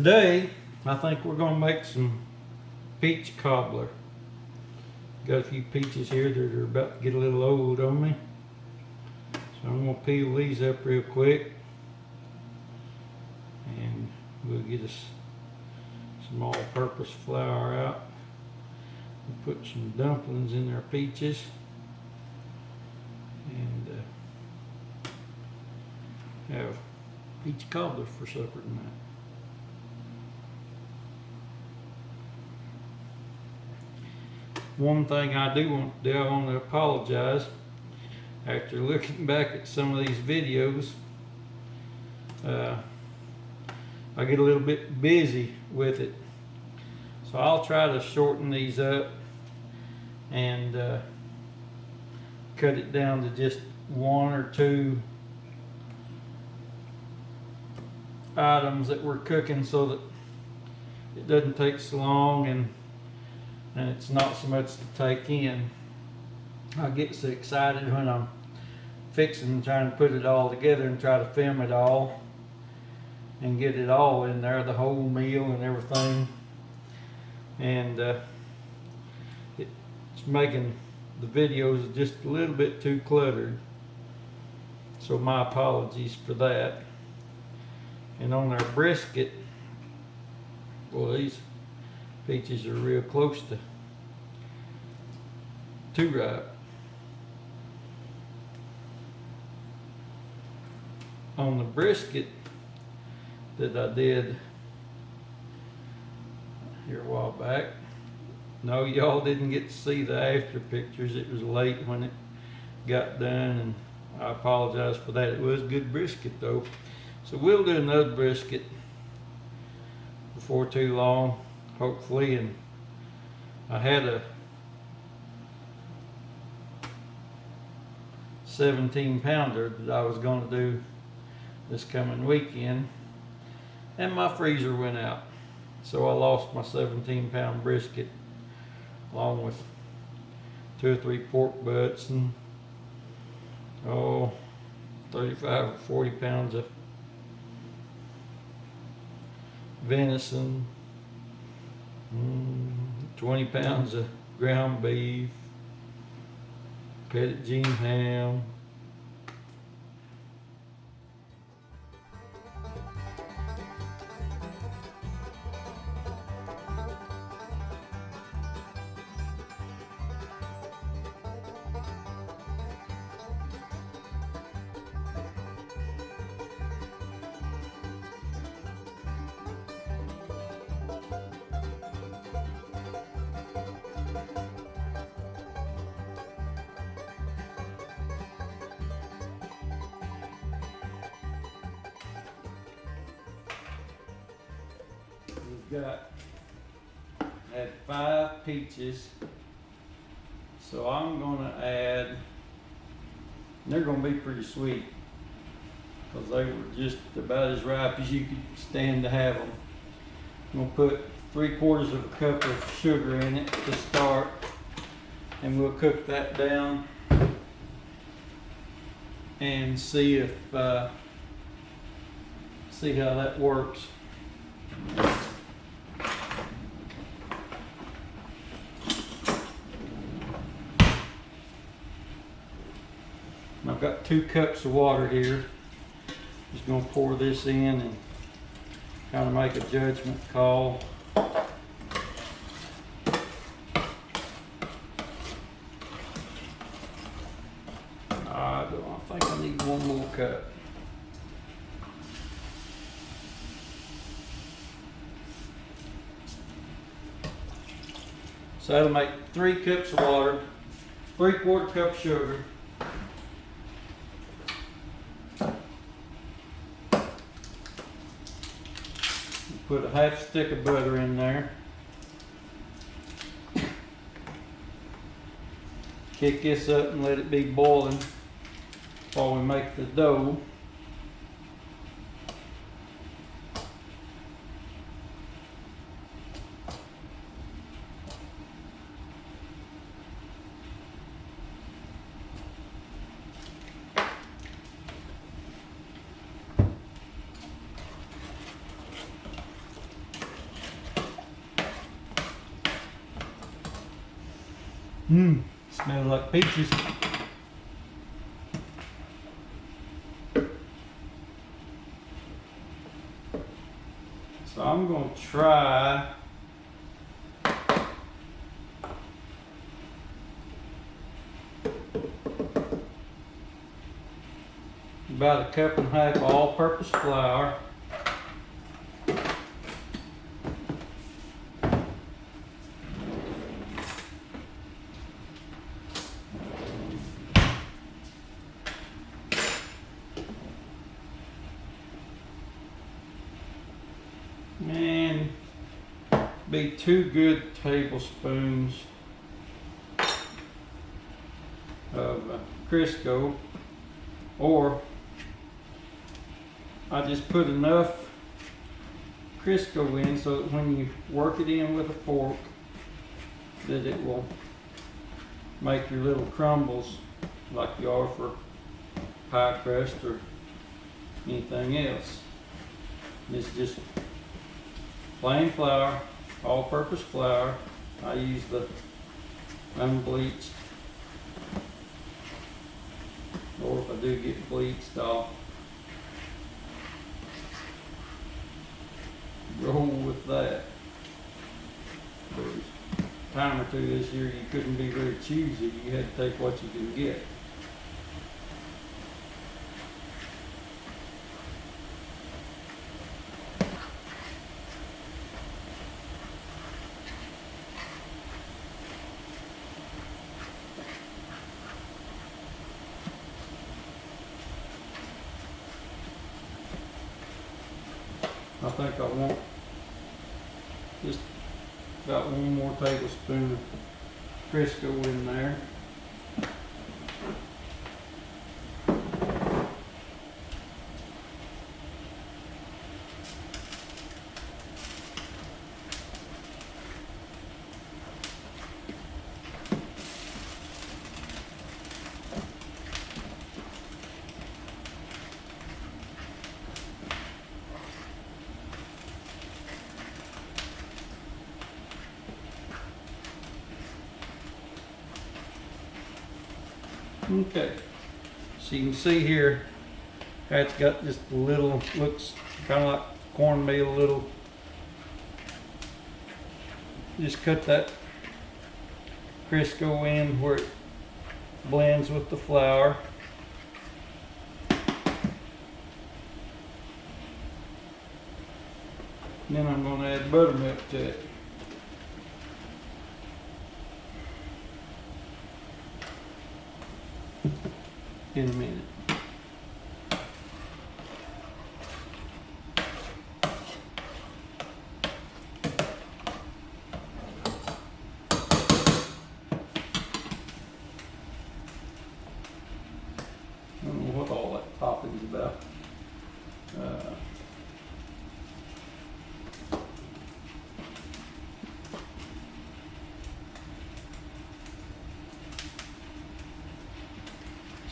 Today, I think we're going to make some peach cobbler. Got a few peaches here that are about to get a little old on me. So I'm going to peel these up real quick. And we'll get us some all-purpose flour out. We'll put some dumplings in our peaches. And have peach cobbler for supper tonight. One thing I do want to do, I want to apologize. After looking back at some of these videos, I get a little bit busy with it. So I'll try to shorten these up and cut it down to just one or two items that we're cooking so that it doesn't take so long and it's not so much to take in. I get so excited when I'm fixing and trying to put it all together and try to film it all and get it all in there, the whole meal and everything. And it's making the videos just a little bit too cluttered. So my apologies for that. And on our brisket, well, these peaches are real close to ripe. On the brisket that I did here a while back, no, y'all didn't get to see the after pictures. It was late when it got done, and I apologize for that. It was good brisket though. So we'll do another brisket before too long, hopefully. And I had a 17-pounder that I was going to do this coming weekend, and my freezer went out. So I lost my 17-pound brisket along with 2 or 3 pork butts and 35 or 40 pounds of venison, 20 pounds of ground beef, fettuccine ham, had 5 peaches, so I'm gonna add, and they're gonna be pretty sweet because they were just about as ripe as you could stand to have them. I'm gonna put 3/4 of a cup of sugar in it to start, and we'll cook that down and see if see how that works. I've got 2 cups of water here. Just gonna pour this in and kind of make a judgment call. I think I need 1 more cup. So that'll make 3 cups of water, 3/4 cup sugar. Put a 1/2 stick of butter in there. Kick this up and let it be boiling while we make the dough. Smells like peaches. So I'm going to try about a cup and a half of all-purpose flour. And be 2 good tablespoons of Crisco, or I just put enough Crisco in so that when you work it in with a fork that it will make your little crumbles like you are for pie crust or anything else. It's just plain flour, all-purpose flour. I use the unbleached, or if I do get bleached, I'll roll with that. There was a time or two this year you couldn't be very choosy. You had to take what you could get. I think I want just about 1 more tablespoon of Crisco in there. Okay, so you can see here how it's got just a little, looks kind of like cornmeal, a little. Just cut that Crisco in where it blends with the flour. Then I'm going to add buttermilk to it. In a minute. I don't know what all that topping's about.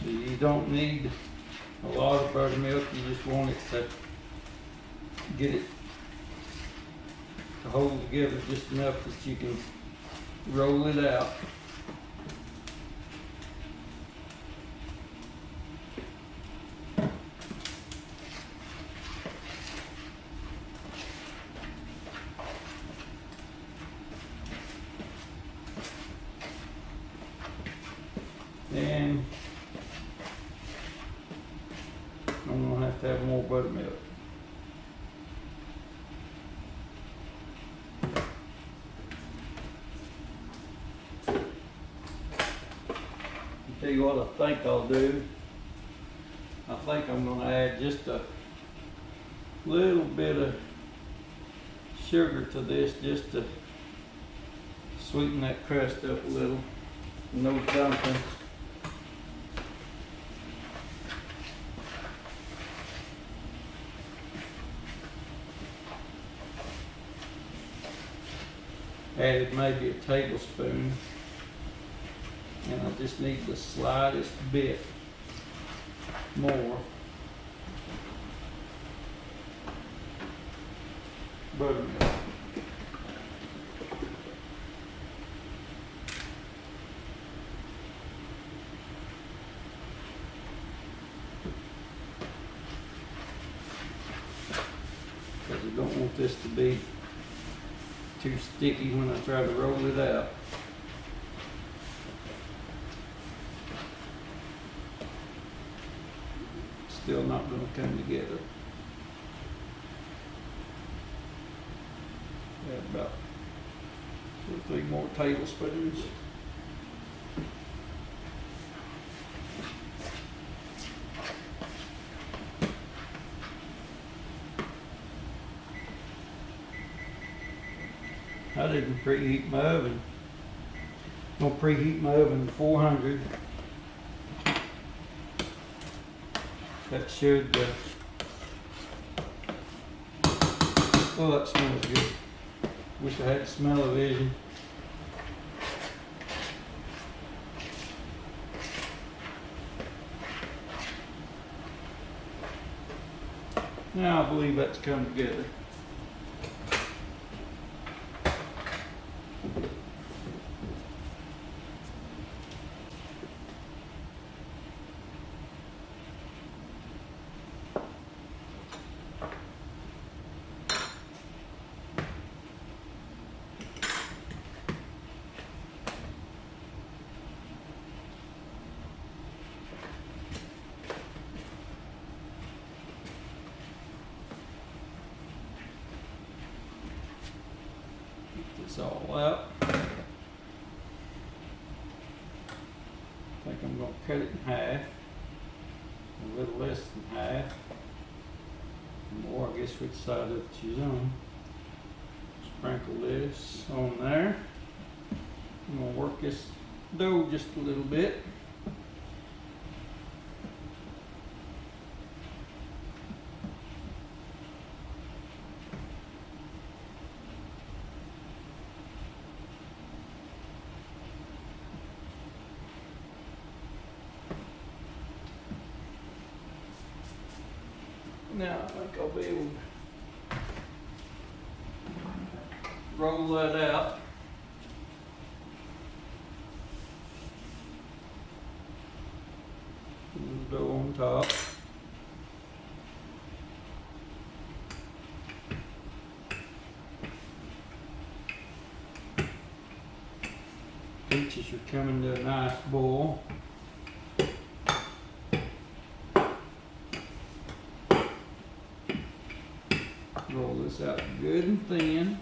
So you don't need a lot of buttermilk, you just want it to get it to hold together just enough that you can roll it out. And I'm going to have more buttermilk. I'll tell you what I think I'll do. I think I'm going to add just a little bit of sugar to this just to sweeten that crust up a little in those dumplings. Added maybe a tablespoon, and I just need the slightest bit more buttermilk. this to be too sticky when I try to roll it out. Still not going to come together. Add about 2 or 3 more tablespoons. I didn't preheat my oven. I'm going to preheat my oven to 400. That should, oh, that smells good. Wish I had smell-o-vision. Now I believe that's come together. This all out. I think I'm going to cut it in half, a little less than half, more I guess which side of it's on. Sprinkle this on there. I'm going to work this dough just a little bit. Now I think I'll be able to roll that out. And dough on top. Peaches are coming to a nice boil. Roll this out good and thin.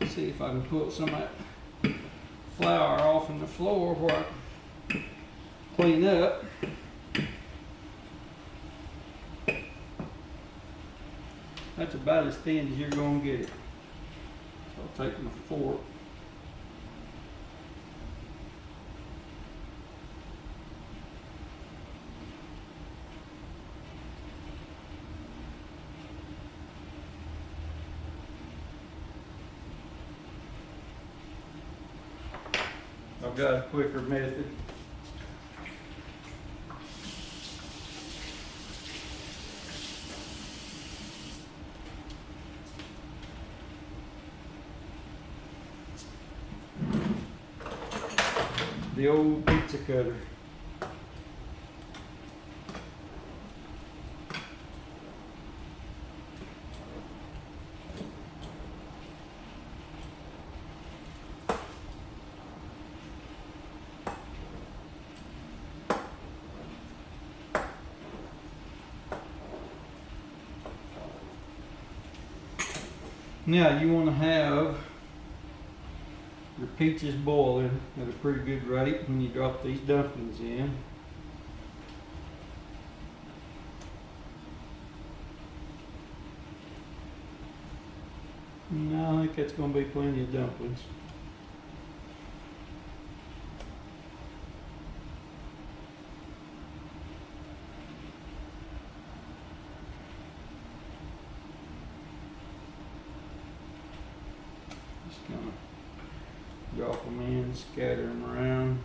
See if I can put some of that flour off in the floor where I clean up. That's about as thin as you're going to get it. So I'll take my fork. I've got a quicker method. The old pizza cutter. Now you want to have your peaches boiling at a pretty good rate when you drop these dumplings in. No, I think that's going to be plenty of dumplings. Just kind of drop them in, scatter them around.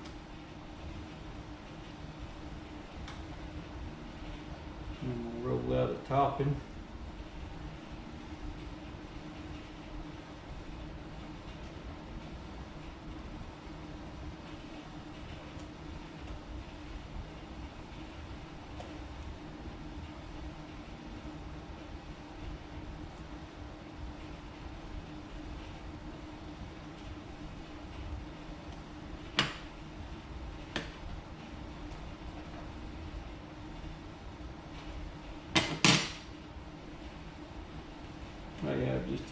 And we'll roll out a topping.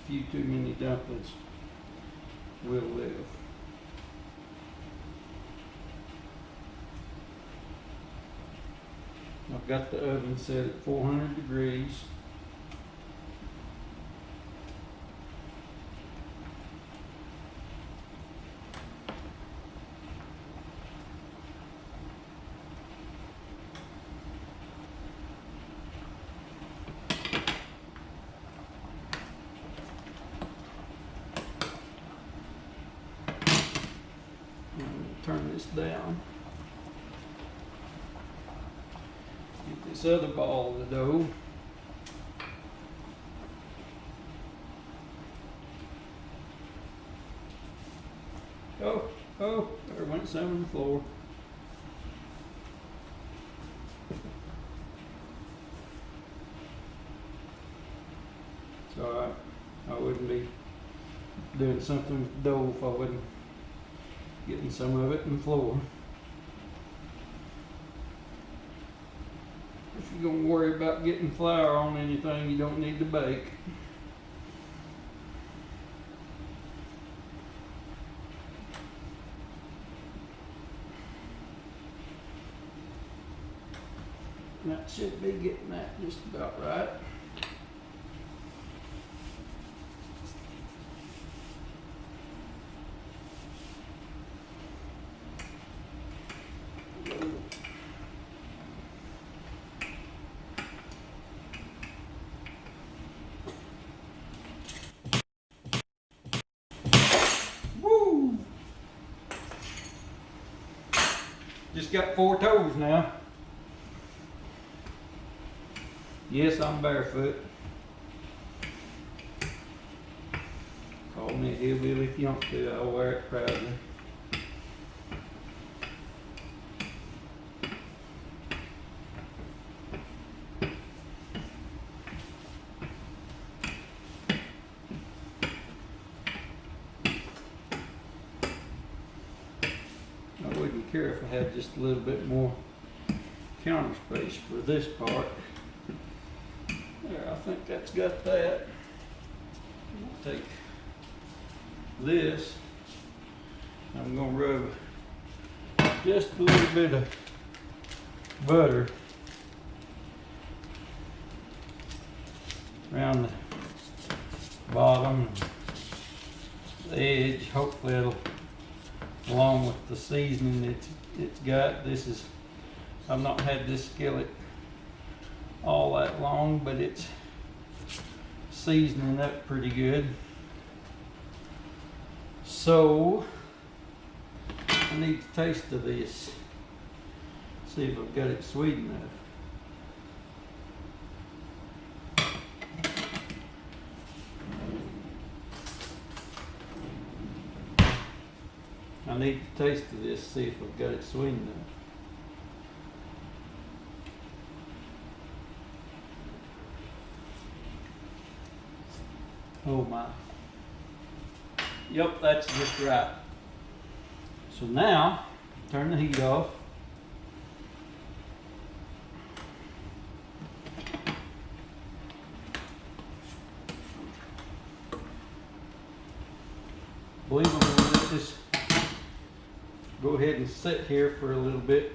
few too many dumplings will live. I've got the oven set at 400 degrees. Turn this down. Get this other ball of the dough. Oh, there went some on the floor. So I wouldn't be doing something with the dough if I wasn't getting some of it on the floor. If you're gonna worry about getting flour on anything, you don't need to bake. That should be getting that just about right. Woo! Just got 4 toes now. Yes, I'm barefoot. Call me a hillbilly if you want to. I'll wear it proudly. I wouldn't care if I had just a little bit more counter space for this part. There, I think that's got that. I'll take this. I'm gonna rub just a little bit of butter around the bottom, the edge. Hopefully it'll, along with the seasoning it's got. This is, I've not had this skillet all that long, but it's seasoning up pretty good. So I need a taste of this. See if I've got it sweet enough. I need to taste of this, see if I've got it sweet enough. Oh my. Yep, that's just right. So now, turn the heat off. Believe I'm going to let this go ahead and sit here for a little bit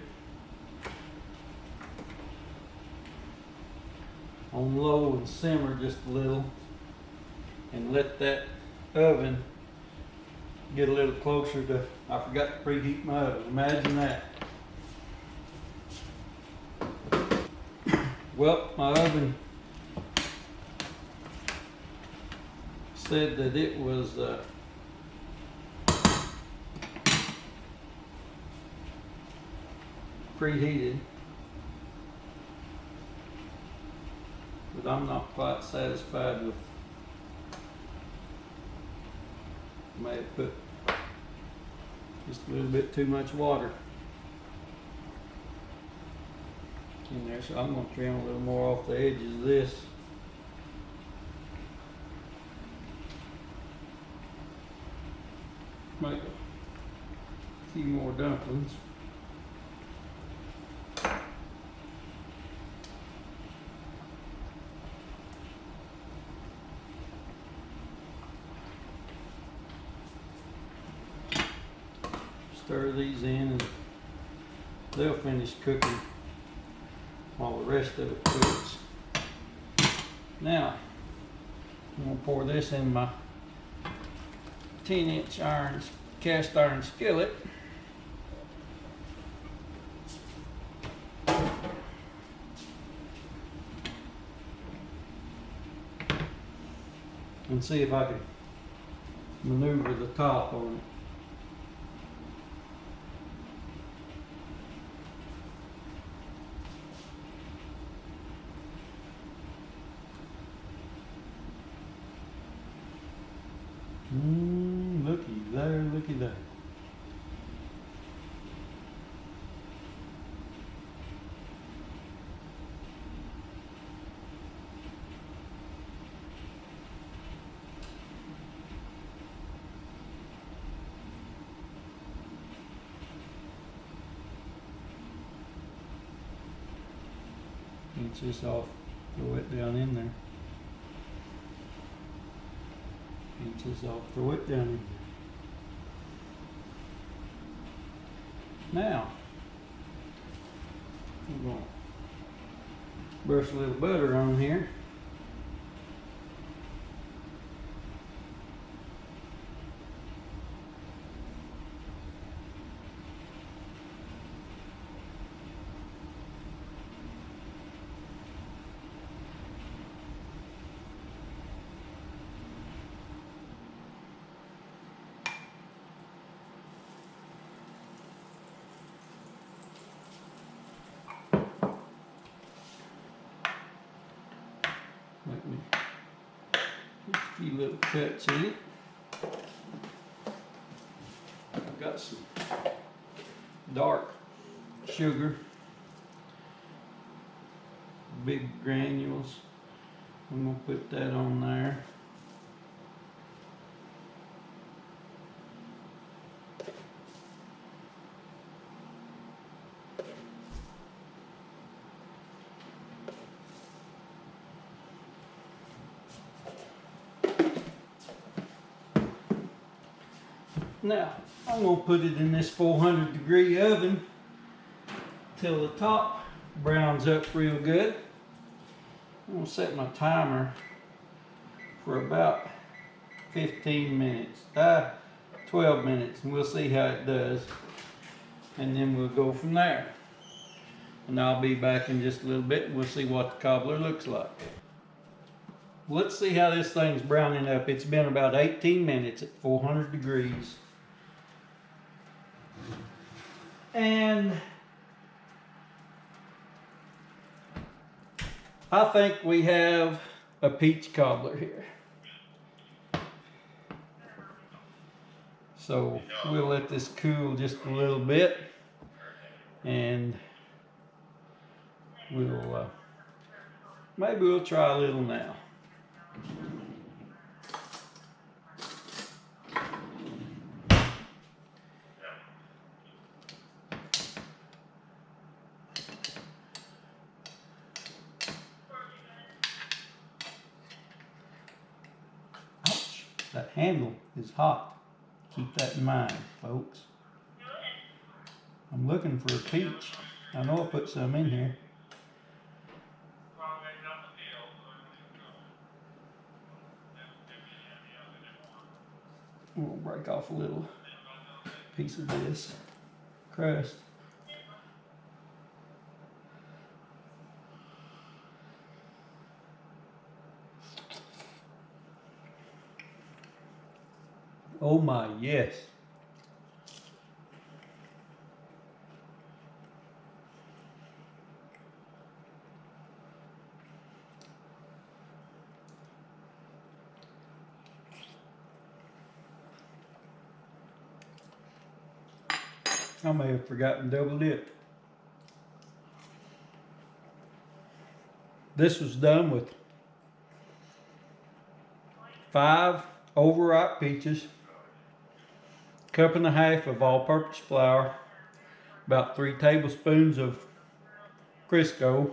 on low and simmer just a little, and let that oven get a little closer to, I forgot to preheat my oven, imagine that. Well, my oven said that it was preheated, but I'm not quite satisfied with. May have put just a little bit too much water in there, so I'm going to trim a little more off the edges of this. Make a few more dumplings. Stir these in and they'll finish cooking while the rest of it cooks. Now, I'm going to pour this in my 10-inch cast iron skillet. And see if I can maneuver the top on it. Looky there, looky there. Pinch this off, throw it down in there. Pinch this off, throw it down in there. Now, I'm going to brush a little butter on here. Make me a few little cuts in it. I've got some dark sugar, big granules. I'm going to put that on there. Now, I'm going to put it in this 400-degree oven till the top browns up real good. I'm going to set my timer for about 15 minutes, 12 minutes, and we'll see how it does. And then we'll go from there. And I'll be back in just a little bit and we'll see what the cobbler looks like. Let's see how this thing's browning up. It's been about 18 minutes at 400 degrees. And I think we have a peach cobbler here. So we'll let this cool just a little bit and we'll maybe we'll try a little now. Ouch, that handle is hot. Keep that in mind, folks. I'm looking for a peach. I know I put some in here. We'll break off a little piece of this crust. Oh my, yes. I may have forgotten double dip. This was done with 5 overripe peaches, cup and a half of all-purpose flour, about 3 tablespoons of Crisco,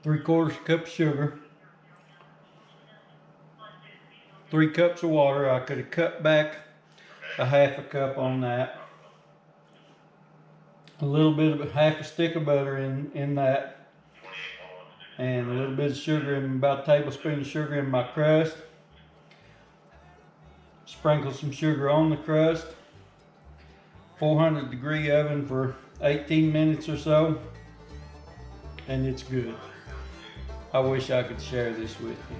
3/4 cup of sugar, 3 cups of water. I could have cut back a half a cup on that. A little bit of half a stick of butter in that, and a little bit of sugar, and about a tablespoon of sugar in my crust. Sprinkle some sugar on the crust. 400-degree oven for 18 minutes or so, and it's good. I wish I could share this with you.